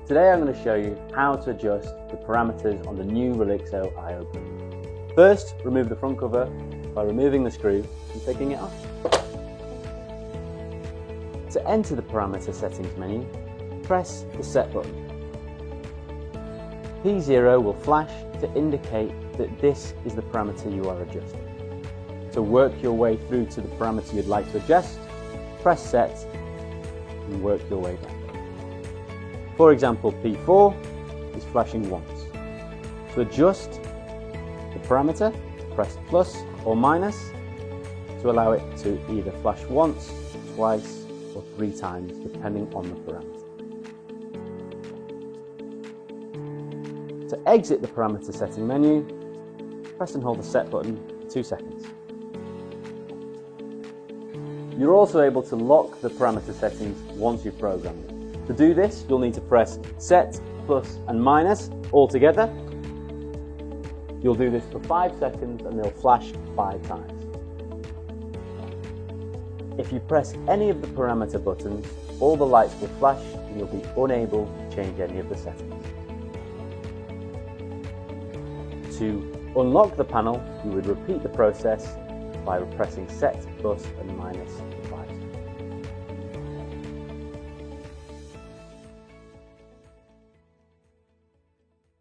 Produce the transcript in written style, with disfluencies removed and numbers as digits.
Today I'm going to show you how to adjust the parameters on the new Rollixo eye opener. First, remove the front cover by removing the screw and taking it off. To enter the parameter settings menu, press the set button. P0 will flash to indicate that this is the parameter you are adjusting. To work your way through to the parameter you'd like to adjust, press set and work your way back. For example, P4 is flashing once. To adjust the parameter, press plus or minus to allow it to either flash once, twice or 3 times depending on the parameter. To exit the parameter setting menu, press and hold the set button for 2 seconds. You're also able to lock the parameter settings once you've programmed them. To do this, you'll need to press set, plus and minus all together. You'll do this for 5 seconds and they'll flash 5 times. If you press any of the parameter buttons, all the lights will flash and you'll be unable to change any of the settings. To unlock the panel, you would repeat the process by pressing set, plus and minus